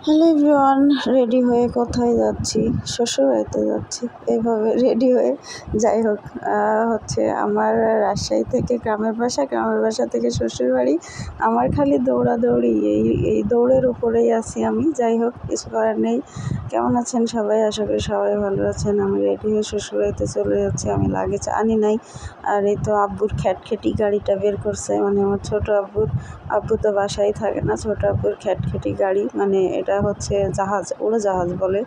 Hello everyone, ready হয়ে কোথায় যাচ্ছি? শ্বশুরবাড়িতে যাচ্ছি। এভাবে রেডি হয়ে যাই হোক, হচ্ছে আমার রাজশাহী থেকে গ্রামের বাসা থেকে শ্বশুরবাড়ি। আমার খালি দৌড়াদৌড়ি, এই দৌড়ের উপরেই আছি আমি। যাই হোক, কিছু করার নেই। কেমন আছেন সবাই? আশা করি সবাই ভালো আছেন। আমি রেডি হয়ে শ্বশুরবাড়িতে চলে যাচ্ছি। আমি লাগেজ আনি নাই। আর এই তো আব্বুর খ্যাটখেটি গাড়িটা বের করছে, মানে আমার ছোটো আব্বু তো বাসায় থাকে না। ছোটো আব্বুর খ্যাটখেটি গাড়ি, মানে এটা হচ্ছে জাহাজ, উড়োজাহাজ বলে।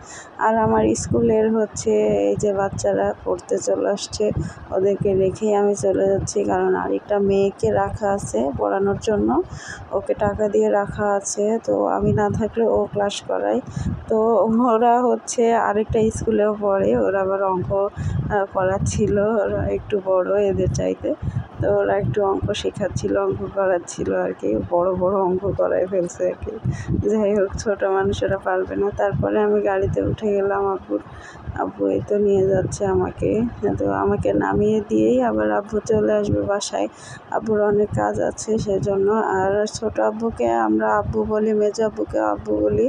আর আমার স্কুলের হচ্ছে এই যে বাচ্চারা পড়তে চলে আসছে, ওদেরকে রেখেই আমি চলে যাচ্ছি। কারণ আরেকটা মেয়েকে রাখা আছে পড়ানোর জন্য, ওকে টাকা দিয়ে রাখা আছে। তো আমি না থাকলে ও ক্লাস করায়। তো ওরা হচ্ছে আরেকটা স্কুলেও পড়ে, ওরা আবার অঙ্ক করাচ্ছিল। ওরা একটু বড় এদের চাইতে, তো ওরা একটু অঙ্ক শেখাচ্ছিল, অঙ্ক করাচ্ছিল আর কি। বড় বড় অঙ্ক করায় ফেলছে আর কি। যাই হোক, ছোটো মানুষেরা পারবে না। তারপরে আমি গাড়িতে উঠে গেলাম। আব্বু এই তো নিয়ে যাচ্ছে আমাকে। তো আমাকে নামিয়ে দিয়েই আবার আব্বু চলে আসবে বাসায়। আব্বুর অনেক কাজ আছে সেজন্য। আর ছোটো আব্বুকে আমরা আব্বু বলি, মেজো আব্বুকে আব্বু বলি।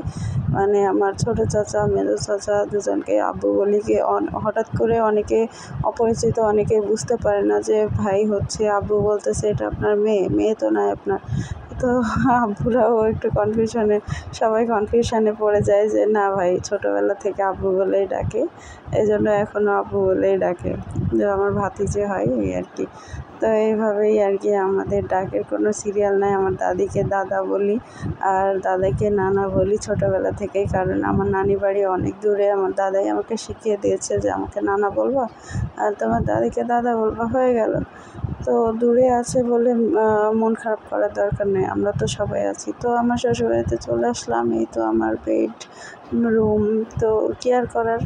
মানে আমার ছোটো চাচা মেজো চাচা দুজনকে আব্বু বলি। কি হঠাৎ করে অনেকে অপরিচিত, অনেকে বুঝতে পারে না যে ভাই হচ্ছে আব্বু বলতেছে, এটা আপনার মেয়ে তো নয় আপনার। তো আব্বুরাও একটু সবাই কনফিউশনে পড়ে যায় যে না ভাই ছোটোবেলা থেকে আব্বু বলেই ডাকে, এই জন্য এখনও আব্বু বলেই ডাকে। যে আমার ভাতিজে হয় এই আর কি। তো এইভাবেই আর কি, আমাদের ডাকের কোনো সিরিয়াল নাই। আমার দাদিকে দাদা বলি আর দাদাকে নানা বলি ছোটোবেলা থেকেই। কারণ আমার নানি বাড়ি অনেক দূরে। আমার দাদাই আমাকে শিখিয়ে দিয়েছে যে আমাকে নানা বলবা আর তোমার দাদিকে দাদা বলবা, হয়ে গেল। তো দূরে আছে বলে মন খারাপ করার দরকার নেই, আমরা তো সবাই আছি। তো আমার শ্বশুরবাড়িতে চলে আসলাম। এই তো আমার বেড, রুম, তো কি আর করার।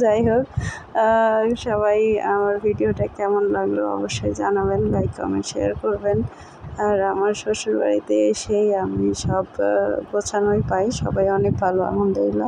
যাই হোক, সবাই আমার ভিডিওটা কেমন লাগলো অবশ্যই জানাবেন, লাইক কমেন্ট শেয়ার করবেন। আর আমার শ্বশুরবাড়িতে এসেই আমি সব গোছানোই পাই, সবাই অনেক ভালো, আলহামদুলিল্লাহ।